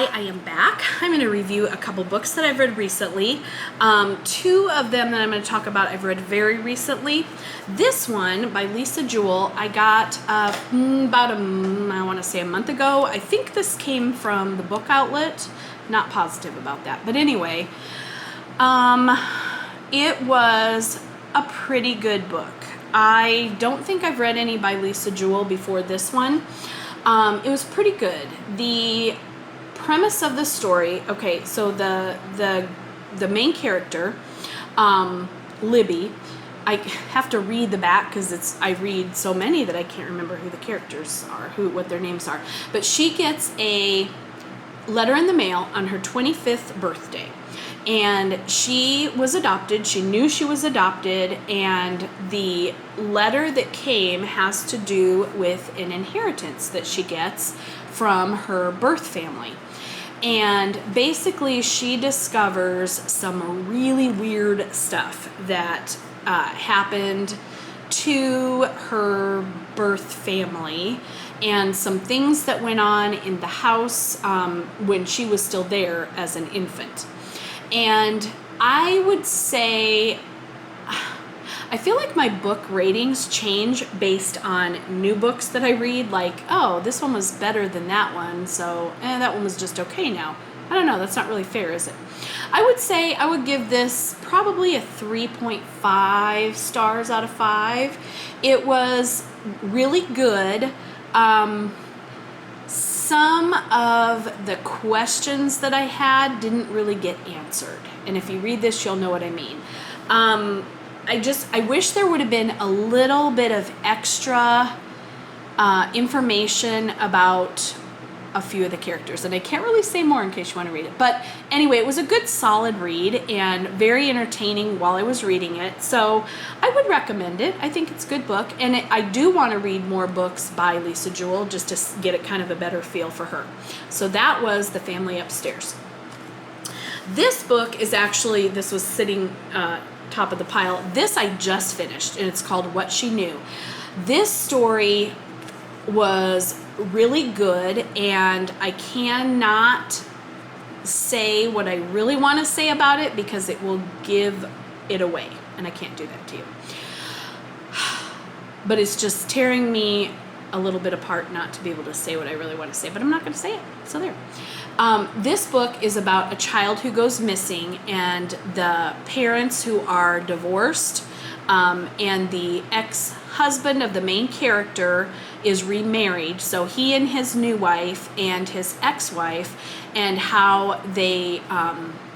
Hi, I am back. I'm going to review a couple books that I've read recently. Two of them that I'm going to talk about I've read very recently. This one by Lisa Jewell I got about I want to say a month ago. I think this came from the book outlet. Not positive about that. But anyway, it was a pretty good book. I don't think I've read any by Lisa Jewell before this one. It was pretty good. The premise of the story, okay, so the main character, Libby, I have to read the back because I read so many that I can't remember who the characters are, what their names are. But she gets a letter in the mail on her 25th birthday. And she was adopted. She knew she was adopted, and the letter that came has to do with an inheritance that she gets from her birth family. And basically she discovers some really weird stuff that happened to her birth family, and some things that went on in the house when she was still there as an infant. And I would say, I feel like my book ratings change based on new books that I read. Like, oh, this one was better than that one, so that one was just okay now. I don't know, that's not really fair, is it? I would say I would give this probably a 3.5 stars out of 5. It was really good. Some of the questions that I had didn't really get answered. And if you read this, you'll know what I mean. I wish there would have been a little bit of extra information about a few of the characters. And I can't really say more in case you want to read it. But anyway, it was a good, solid read and very entertaining while I was reading it. So I would recommend it. I think it's a good book. And I do want to read more books by Lisa Jewell just to get kind of a better feel for her. So that was The Family Upstairs. This book is actually, this was sitting top of the pile. This I just finished, and it's called What She Knew. This story was really good, and I cannot say what I really want to say about it because it will give it away, and I can't do that to you. But it's just tearing me a little bit apart not to be able to say what I really want to say, but I'm not going to say it, so there. This book is about a child who goes missing, and the parents who are divorced, and the ex-husband of the main character is remarried, so he and his new wife and his ex-wife, and how they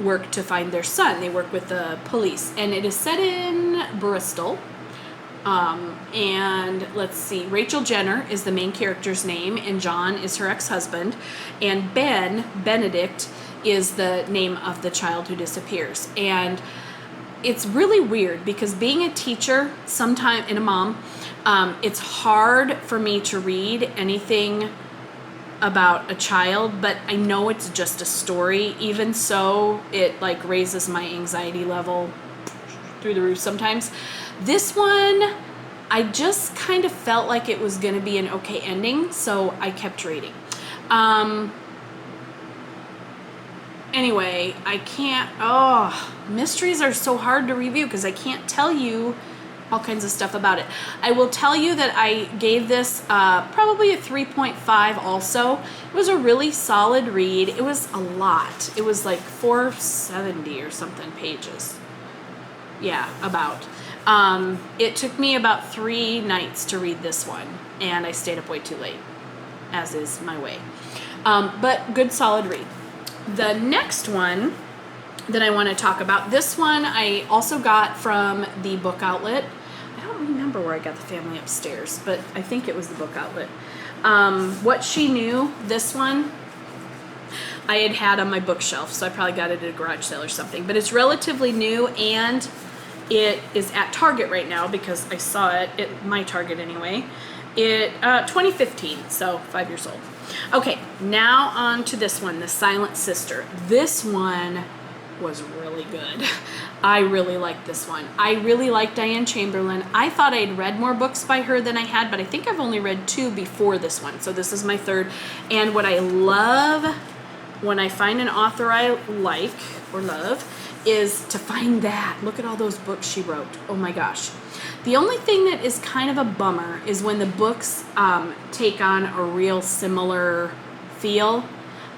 work to find their son. They work with the police, and it is set in Bristol. And let's see, Rachel Jenner is the main character's name, and John is her ex-husband, and Benedict is the name of the child who disappears. And it's really weird because being a teacher and a mom, it's hard for me to read anything about a child, but I know it's just a story. Even so, it like raises my anxiety level through the roof sometimes. This one, I just kind of felt like it was going to be an okay ending, so I kept reading. Anyway, mysteries are so hard to review because I can't tell you all kinds of stuff about it. I will tell you that I gave this probably a 3.5 also. It was a really solid read. It was a lot. It was like 470 or something pages. Yeah, about. It took me about 3 nights to read this one, and I stayed up way too late, as is my way. But good, solid read. The next one that I want to talk about, this one I also got from the book outlet. I don't remember where I got The Family Upstairs, but I think it was the book outlet. What She Knew, this one, I had on my bookshelf, so I probably got it at a garage sale or something. But it's relatively new, and it is at Target right now because I saw it at my Target anyway. 2015, so 5 years old. Okay, now on to this one, The Silent Sister. This one was really good. I really liked this one. I really like Diane Chamberlain. I thought I'd read more books by her than I had, but I think I've only read 2 before this one, so this is my 3rd. And what I love when I find an author I like or love is to find that. Look at all those books she wrote. Oh my gosh. The only thing that is kind of a bummer is when the books take on a real similar feel.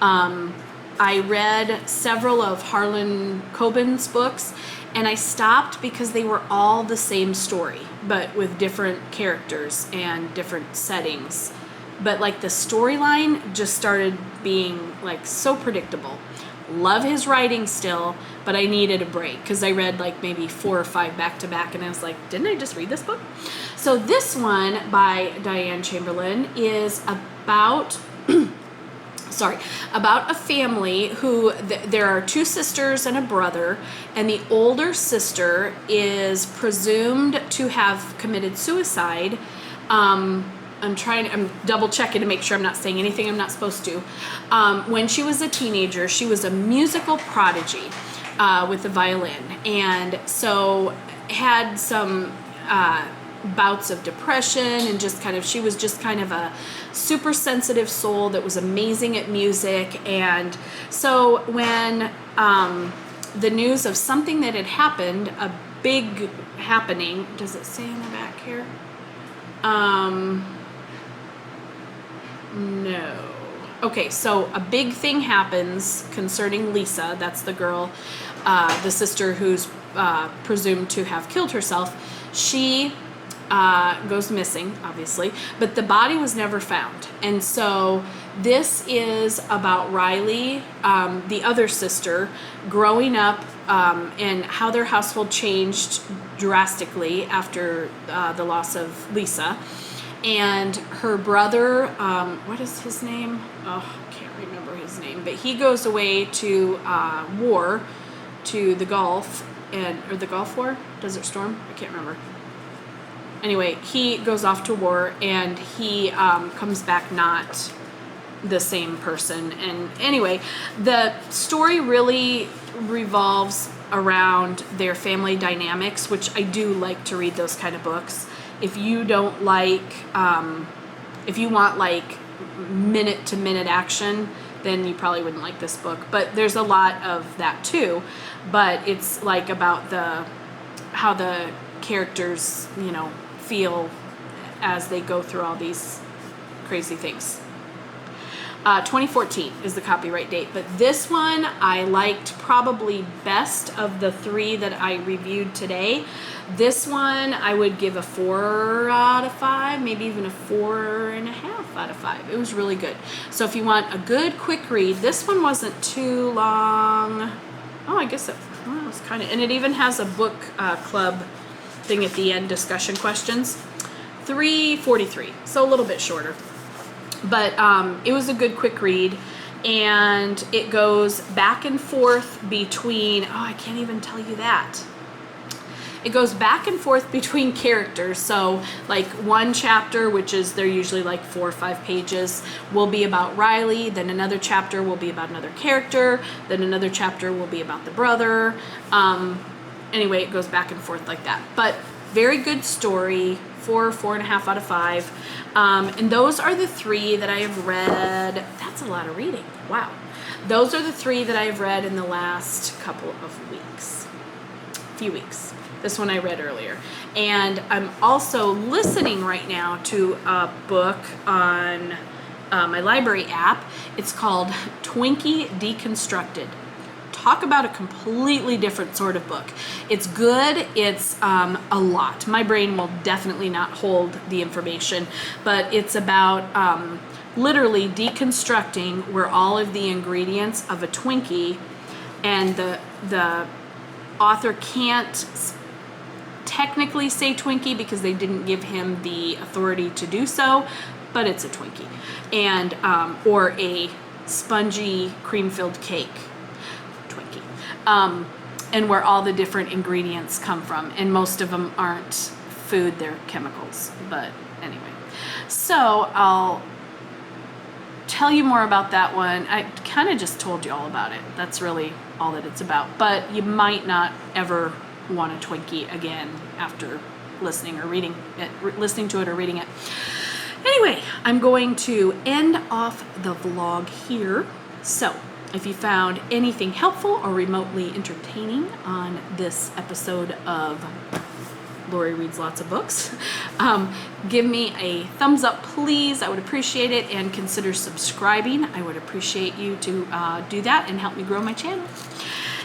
I read several of Harlan Coben's books, and I stopped because they were all the same story, but with different characters and different settings. But like the storyline just started being like so predictable. Love his writing still, but I needed a break because I read like maybe 4 or 5 back to back, and I was like, didn't I just read this book? So this one by Diane Chamberlain is about about a family who there are 2 sisters and a brother, and the older sister is presumed to have committed suicide. I'm double checking to make sure I'm not saying anything I'm not supposed to. When she was a teenager, she was a musical prodigy with the violin, and so had some bouts of depression, and she was just kind of a super sensitive soul that was amazing at music. And so when the news of something that had happened, a big happening, does it say in the back here? No. Okay, so a big thing happens concerning Lisa. That's the girl, the sister who's presumed to have killed herself. She goes missing, obviously, but the body was never found. And so this is about Riley, the other sister, growing up and how their household changed drastically after the loss of Lisa. And her brother, what is his name? Oh, I can't remember his name, but he goes away to war, to the Gulf, or the Gulf War? Desert Storm? I can't remember. Anyway, he goes off to war, and he comes back not the same person. And anyway, the story really revolves around their family dynamics, which I do like to read those kind of books. If you don't like, if you want like minute to minute action, then you probably wouldn't like this book. But there's a lot of that too. But it's like about how the characters, feel as they go through all these crazy things. 2014 is the copyright date, but this one I liked probably best of the 3 that I reviewed today. This one I would give a 4 out of 5, maybe even a 4.5 out of 5. It was really good. So if you want a good quick read, this one wasn't too long. Oh, I guess it was kind of, and it even has a book club thing at the end, discussion questions. 3:43, so a little bit shorter. But it was a good quick read, and it goes back and forth between, I can't even tell you that. It goes back and forth between characters. So like one chapter, which is, they're usually like 4 or 5 pages, will be about Riley. Then another chapter will be about another character. Then another chapter will be about the brother. Anyway, it goes back and forth like that. But very good story. 4.5 out of 5. And those are the 3 that I have read. That's a lot of reading. Wow. Those are the 3 that I have read in the last couple of weeks. Few weeks. This one I read earlier. And I'm also listening right now to a book on my library app. It's called Twinkie Deconstructed. Talk about a completely different sort of book. It's good. It's a lot. My brain will definitely not hold the information, but it's about literally deconstructing where all of the ingredients of a Twinkie, and the author can't technically say Twinkie because they didn't give him the authority to do so, but it's a Twinkie, and or a spongy cream-filled cake. And where all the different ingredients come from, and most of them aren't food, they're chemicals. But anyway, so I'll tell you more about that one. I kind of just told you all about it. That's really all that it's about. But you might not ever want a Twinkie again after listening to it or reading it. Anyway, I'm going to end off the vlog here. So If you found anything helpful or remotely entertaining on this episode of Lori Reads Lots of Books, give me a thumbs up, please. I would appreciate it, and consider subscribing. I would appreciate you to do that and help me grow my channel.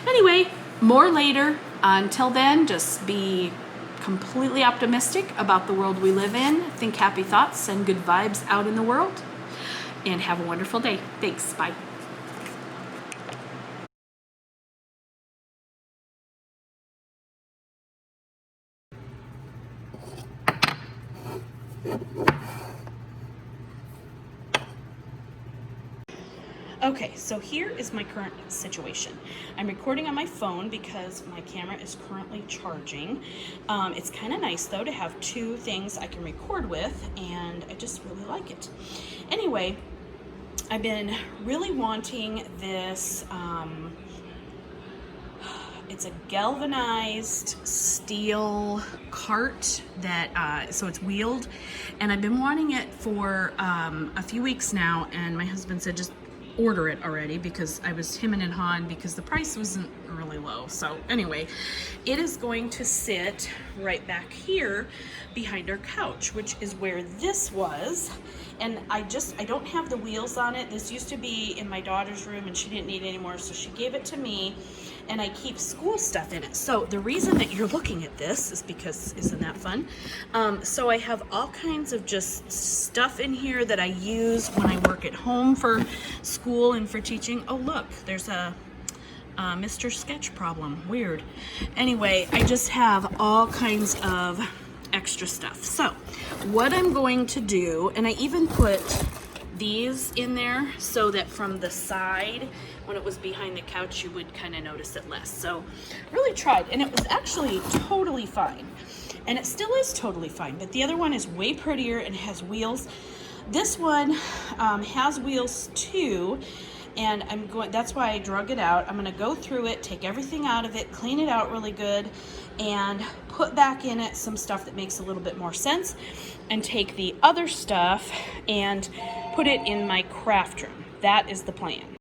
Anyway, more later. Until then, just be completely optimistic about the world we live in. Think happy thoughts, send good vibes out in the world, and have a wonderful day. Thanks. Bye. Okay, so here is my current situation. I'm recording on my phone because my camera is currently charging. It's kind of nice though to have two things I can record with, and I just really like it. Anyway, I've been really wanting this, it's a galvanized steel cart that, so it's wheeled, and I've been wanting it for a few weeks now, and my husband said just order it already because I was hemming and hawing because the price wasn't really low. So anyway, it is going to sit right back here behind our couch, which is where this was. And I don't have the wheels on it. This used to be in my daughter's room and she didn't need it anymore, so she gave it to me, and I keep school stuff in it. So the reason that you're looking at this is because, isn't that fun? So I have all kinds of just stuff in here that I use when I work at home for school and for teaching. Oh look, there's a Mr. Sketch problem, weird. Anyway, I just have all kinds of extra stuff. So what I'm going to do, and I even put these in there so that from the side, when it was behind the couch, you would kind of notice it less. So really tried, and it was actually totally fine, and it still is totally fine, but the other one is way prettier and has wheels. This one has wheels too, and that's why I drug it out. I'm going to go through it, take everything out of it, clean it out really good, and put back in it some stuff that makes a little bit more sense, and take the other stuff and put it in my craft room. That is the plan.